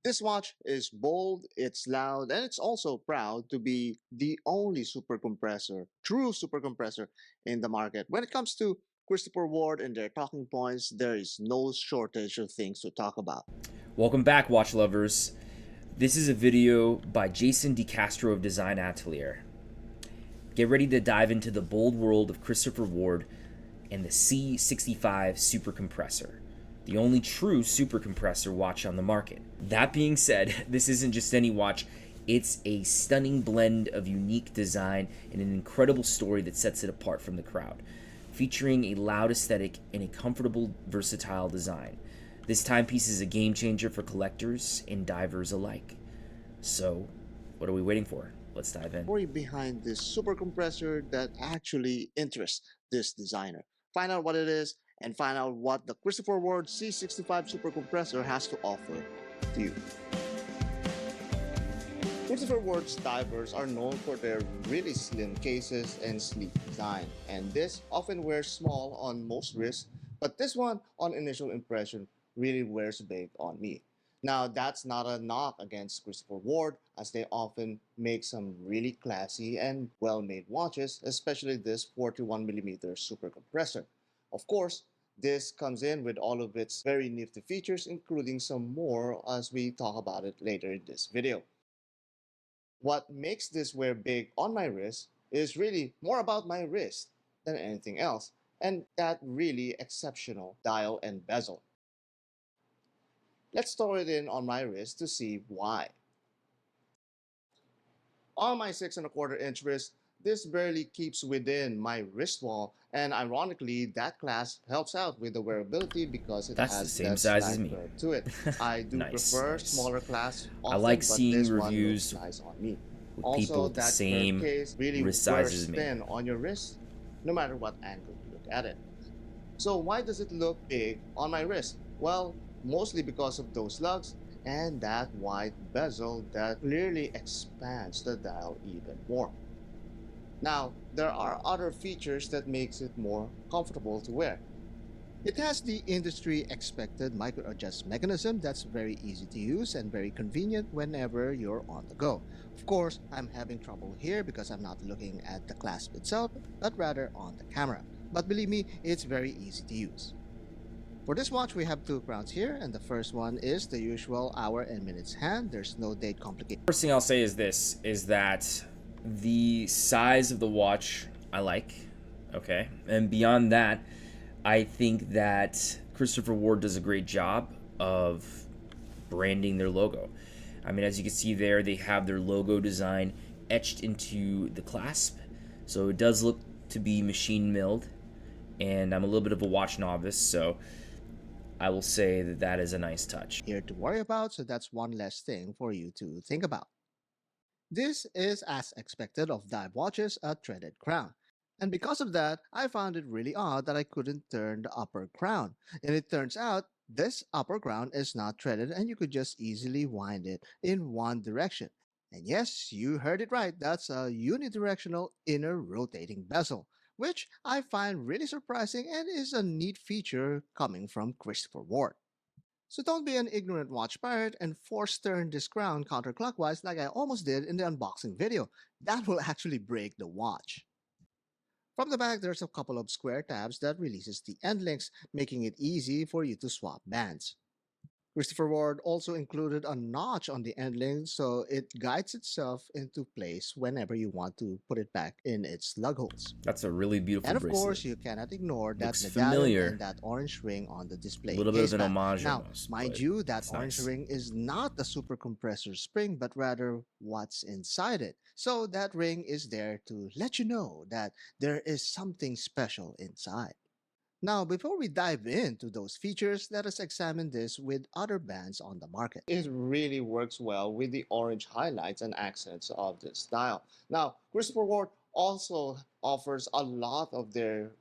This watch is bold, it's loud, and it's also proud to be the only super compressor, true super compressor in the market. When it comes to Christopher Ward and their talking points, there is no shortage of things to talk about. Welcome back, watch lovers. This is a video by Jason DeCastro of Design Atelier. Get ready to dive into the bold world of Christopher Ward and the C65 super compressor, the only true super compressor watch on the market. That being said, this isn't just any watch, it's a stunning blend of unique design and an incredible story that sets it apart from the crowd, featuring a loud aesthetic and a comfortable, versatile design. This timepiece is a game changer for collectors and divers alike. So, what are we waiting for? Let's dive in. Story behind this super compressor that actually interests this designer. Find out what it is and find out what the Christopher Ward C65 super compressor has to offer to you. Christopher Ward's divers are known for their really slim cases and sleek design, and this often wears small on most wrists, but this one, on initial impression, really wears big on me. Now, that's not a knock against Christopher Ward, as they often make some really classy and well-made watches, especially this 41mm super compressor. Of course, this comes in with all of its very nifty features, including some more as we talk about it later in this video. What makes this wear big on my wrist is really more about my wrist than anything else, and that really exceptional dial and bezel. Let's throw it in on my wrist to see why. On my 6¼ inch wrist, this barely keeps within my wrist wall, and ironically, that clasp helps out with the wearability because it That's the has same that size as slight me. curve to it. I do Nice, prefer nice. smaller clasps I like often, but seeing this one looks reviews nice on me. with people Also, with the that curved same case really wrist size wears as me. thin on your wrist, no matter what angle you look at it. So why does it look big on my wrist? Well, mostly because of those lugs and that wide bezel that clearly expands the dial even more. Now, there are other features that makes it more comfortable to wear. It has the industry expected micro adjust mechanism that's very easy to use and very convenient whenever you're on the go. Of course, I'm having trouble here because I'm not looking at the clasp itself, but rather on the camera. But believe me, it's very easy to use. For this watch, we have two crowns here, and the first one is the usual hour and minutes hand. There's no date complication. First thing I'll say is this, is that the size of the watch I like, okay? And beyond that, I think that Christopher Ward does a great job of branding their logo. I mean, as you can see there, they have their logo design etched into the clasp. So it does look to be machine milled, and I'm a little bit of a watch novice, so I will say that that is a nice touch. Here to worry about, so that's one less thing for you to think about. This is as expected of dive watches, a threaded crown. And because of that, I found it really odd that I couldn't turn the upper crown. And it turns out this upper crown is not threaded and you could just easily wind it in one direction. And yes, you heard it right, that's a unidirectional inner rotating bezel, which I find really surprising and is a neat feature coming from Christopher Ward. So don't be an ignorant watch pirate and force turn this crown counterclockwise like I almost did in the unboxing video. That will actually break the watch. From the back, there's a couple of square tabs that releases the end links, making it easy for you to swap bands. Christopher Ward also included a notch on the end link so it guides itself into place whenever you want to put it back in its lug holes. That's a really beautiful And of bracelet. course, you cannot ignore that Looks medallion familiar. and that orange ring on the A display little bit of case an back. homage Now, almost, mind but you, that it's orange nice. ring is not the super compressor spring, but rather what's inside it. So that ring is there to let you know that there is something special inside. Now, before we dive into those features, let us examine this with other bands on the market. It really works well with the orange highlights and accents of this style. Now, Christopher Ward also offers a lot of their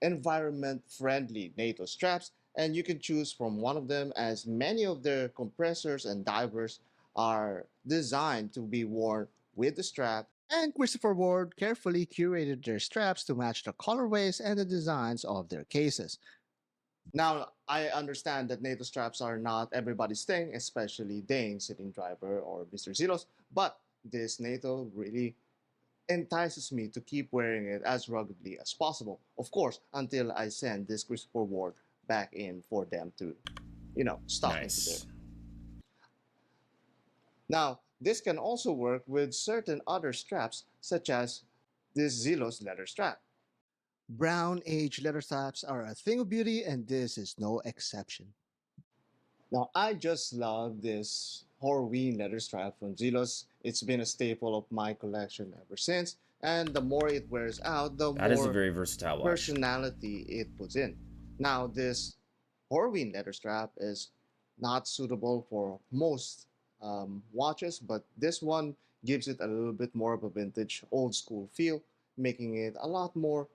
environment-friendly NATO straps, and you can choose from one of them as many of their compressors and divers are designed to be worn with the strap, and Christopher Ward carefully curated their straps to match the colorways and the designs of their cases. Now, I understand that NATO straps are not everybody's thing, especially Dane, sitting driver, or Mr. Zelos, but this NATO really entices me to keep wearing it as ruggedly as possible. Of course, until I send this Christopher Ward back in for them to, stock into there. Nice. Now, this can also work with certain other straps, such as this Zelos leather strap. Brown age leather straps are a thing of beauty, and this is no exception. Now, I just love this Horween leather strap from Zelos. It's been a staple of my collection ever since, and the more it wears out, the That is a more very versatile watch. personality it puts in. Now, this Horween leather strap is not suitable for most watches, but this one gives it a little bit more of a vintage, old school feel, making it a lot more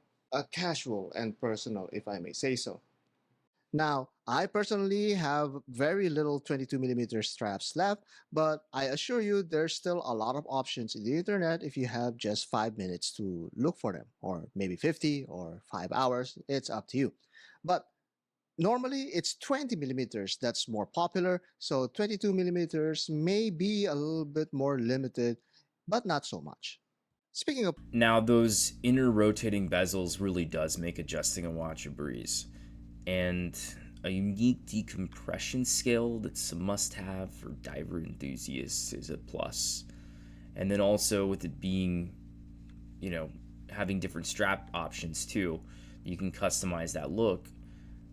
casual and personal, if I may say so. Now, I personally have very little 22 millimeter straps left, but I assure you there's still a lot of options in the internet if you have just 5 minutes to look for them, or maybe 50 or 5 hours. It's up to you. But normally it's 20 millimeters that's more popular, so 22 millimeters may be a little bit more limited, but not so much. Speaking of Now, those inner rotating bezels really does make adjusting a watch a breeze. And a unique decompression scale that's a must-have for diver enthusiasts is a plus. And then also with it being, you know, having different strap options too, you can customize that look.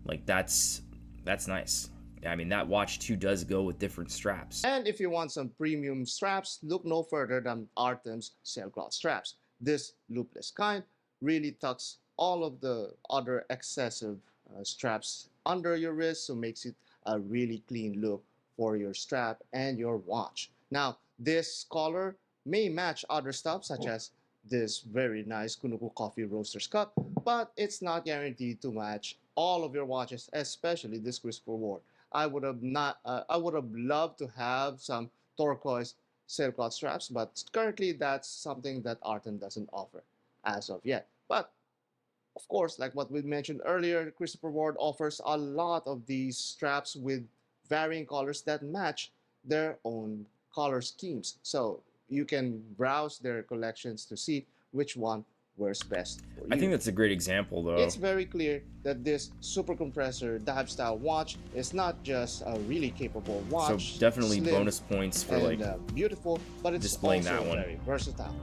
Like that's nice. I mean, that watch too does go with different straps. And if you want some premium straps, look no further than Artem's sailcloth straps. This loopless kind really tucks all of the other excessive straps under your wrist, so makes it a really clean look for your strap and your watch. Now, this collar may match other stuff such as this very nice Kunuku Coffee Roasters cup, but it's not guaranteed to match all of your watches, especially this Christopher Ward. I would have loved to have some turquoise sailcloth straps, but currently that's something that Artem doesn't offer as of yet. But of course, like what we mentioned earlier, Christopher Ward offers a lot of these straps with varying colors that match their own color schemes. So you can browse their collections to see which one works best for I think you. that's a great example It's though. very clear that this super compressor dive style watch is not just a really capable So watch, definitely slim bonus points for like and beautiful, but it's displaying also that one. very versatile.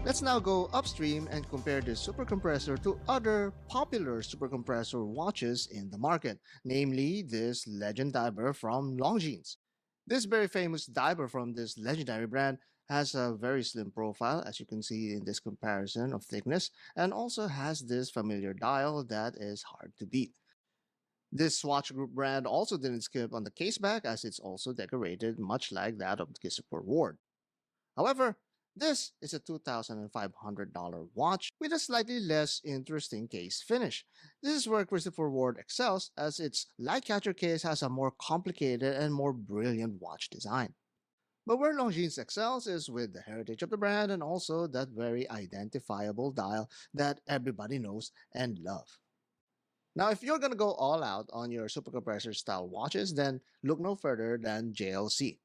Let's now go upstream and compare this supercompressor to other popular supercompressor watches in the market, namely this Legend Diver from Longines. This very famous diver from this legendary brand has a very slim profile, as you can see in this comparison of thickness, and also has this familiar dial that is hard to beat. This Swatch Group brand also didn't skip on the caseback, as it's also decorated much like that of Christopher Ward. However, this is a $2,500 watch with a slightly less interesting case finish. This is where Christopher Ward excels, as its light catcher case has a more complicated and more brilliant watch design. But where Longines excels is with the heritage of the brand and also that very identifiable dial that everybody knows and love. Now, if you're going to go all out on your supercompressor style watches, then look no further than JLC.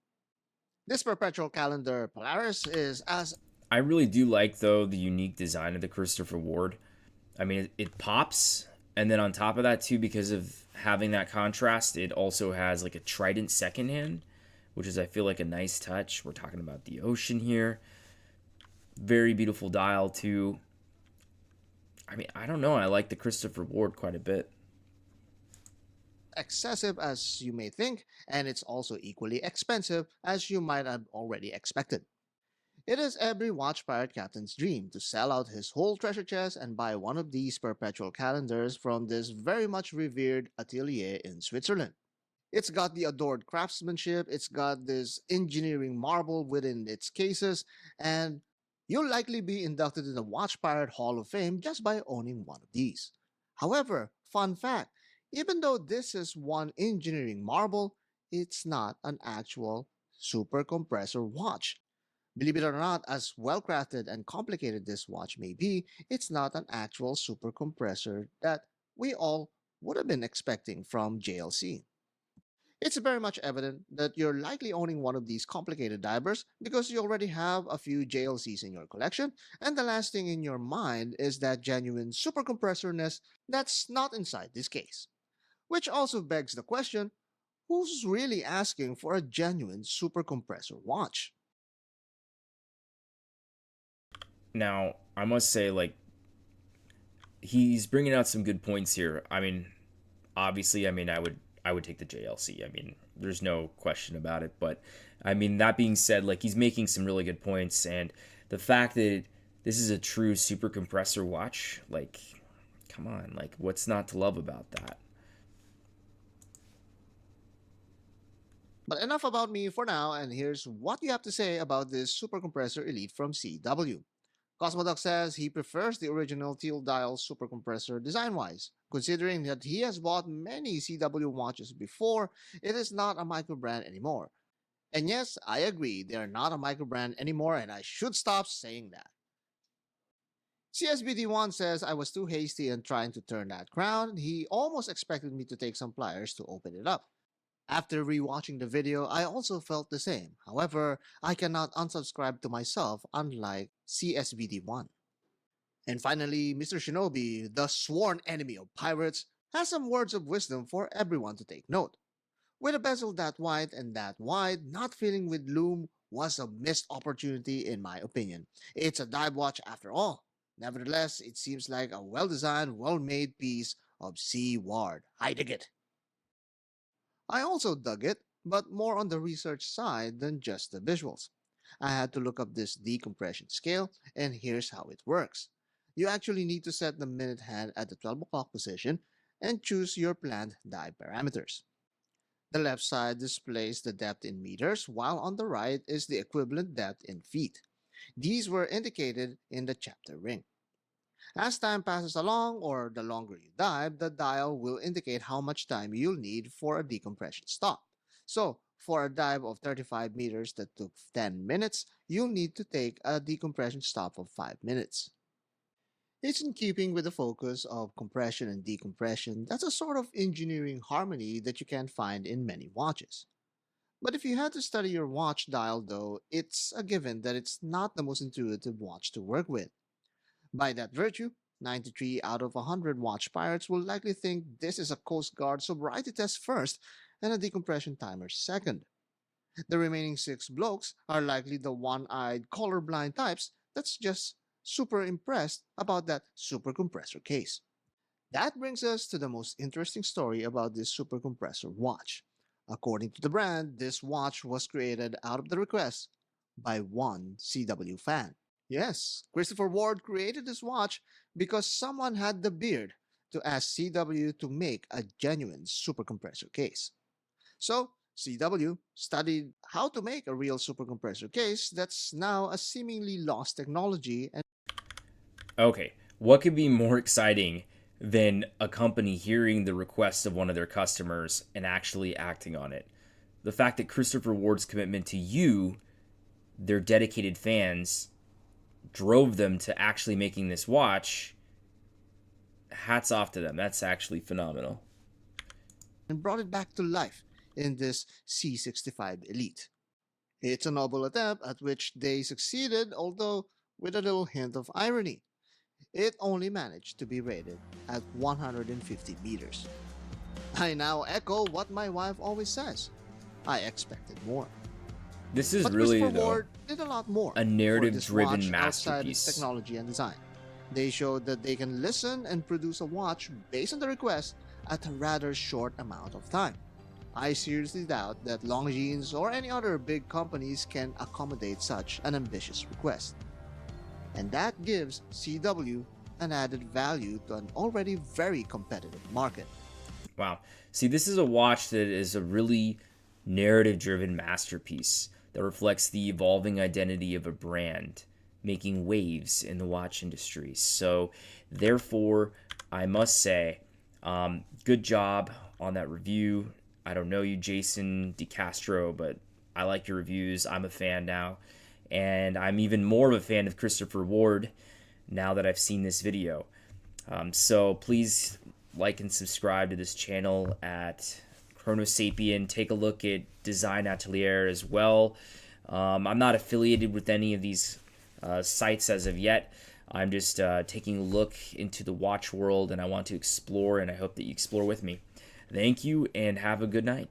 This perpetual calendar Polaris is as I really do like though the unique design of the Christopher Ward. I mean, it pops, and then on top of that too, because of having that contrast, it also has like a trident second hand, which is I feel like a nice touch. We're talking about the ocean here. Very beautiful dial too. I mean, I don't know. I like the Christopher Ward quite a bit. excessive as you may think, and it's also equally expensive as you might have already expected. It is every watch pirate captain's dream to sell out his whole treasure chest and buy one of these perpetual calendars from this very much revered atelier in Switzerland. It's got the adored craftsmanship, it's got this engineering marble within its cases, and you'll likely be inducted in the Watch Pirate Hall of Fame just by owning one of these. However, fun fact, even though this is one engineering marble, it's not an actual super compressor watch. Believe it or not, as well crafted and complicated this watch may be, it's not an actual super compressor that we all would have been expecting from JLC. It's very much evident that you're likely owning one of these complicated divers because you already have a few JLCs in your collection, and the last thing in your mind is that genuine super compressorness that's not inside this case. Which also begs the question, who's really asking for a genuine super compressor watch? Now, I must say, like, he's bringing out some good points here. I mean, obviously, I would take the JLC. I mean, there's no question about it. But I mean, that being said, like, he's making some really good points, and the fact that this is a true super compressor watch, like, come on, like, what's not to love about that? But enough about me for now, and here's what you have to say about this super compressor elite from CW. Cosmodoc says he prefers the original teal dial super compressor design wise. Considering that he has bought many CW watches before, it is not a microbrand anymore. And yes, I agree, they are not a microbrand anymore, and I should stop saying that. CSBD1 says I was too hasty in trying to turn that crown. He almost expected me to take some pliers to open it up. After rewatching the video, I also felt the same. However, I cannot unsubscribe to myself, unlike CSBD1. And finally, Mr. Shinobi, the sworn enemy of pirates, has some words of wisdom for everyone to take note. With a bezel that wide and that wide, not filling with loom was a missed opportunity in my opinion. It's a dive watch after all. Nevertheless, it seems like a well-designed, well-made piece of sea ward. I dig it. I also dug it, but more on the research side than just the visuals. I had to look up this decompression scale, and here's how it works. You actually need to set the minute hand at the 12 o'clock position and choose your planned dive parameters. The left side displays the depth in meters, while on the right is the equivalent depth in feet. These were indicated in the chapter ring. As time passes along, or the longer you dive, the dial will indicate how much time you'll need for a decompression stop. So, for a dive of 35 meters that took 10 minutes, you'll need to take a decompression stop of 5 minutes. It's in keeping with the focus of compression and decompression. That's a sort of engineering harmony that you can find in many watches. But if you had to study your watch dial, though, it's a given that it's not the most intuitive watch to work with. By that virtue, 93 out of 100 watch pirates will likely think this is a Coast Guard sobriety test first and a decompression timer second. The remaining 6 blokes are likely the one-eyed colorblind types that's just super impressed about that super compressor case. That brings us to the most interesting story about this super compressor watch. According to the brand, this watch was created out of the request by one CW fan. Yes, Christopher Ward created this watch because someone had the beard to ask CW to make a genuine super compressor case. So, CW studied how to make a real super compressor case that's now a seemingly lost technology and Okay, what could be more exciting than a company hearing the request of one of their customers and actually acting on it? The fact that Christopher Ward's commitment to you, their dedicated fans, drove them to actually making this watch, hats off to them. That's actually phenomenal. brought it back to life in this C65 Elite. It's a noble attempt at which they succeeded, although with a little hint of irony. It only managed to be rated at 150 meters. I now echo what my wife always says. I expected more. This is But really, Christopher though, Ward did a lot more a for narrative this driven watch outside its masterpiece. technology and design. They showed that they can listen and produce a watch based on the request at a rather short amount of time. I seriously doubt that Longines or any other big companies can accommodate such an ambitious request. And that gives CW an added value to an already very competitive market. Wow. See, this is a watch that is a really narrative driven masterpiece that reflects the evolving identity of a brand making waves in the watch industry. So, therefore, I must say, good job on that review. I don't know you, Jason DeCastro, but I like your reviews. I'm a fan now. and I'm even more of a fan of Christopher Ward now that I've seen this video. So please like and subscribe to this channel at Chronosapien. Take a look at Design Atelier as well. I'm not affiliated with any of these sites as of yet. I'm just taking a look into the watch world, and I want to explore, and I hope that you explore with me. Thank you, and have a good night.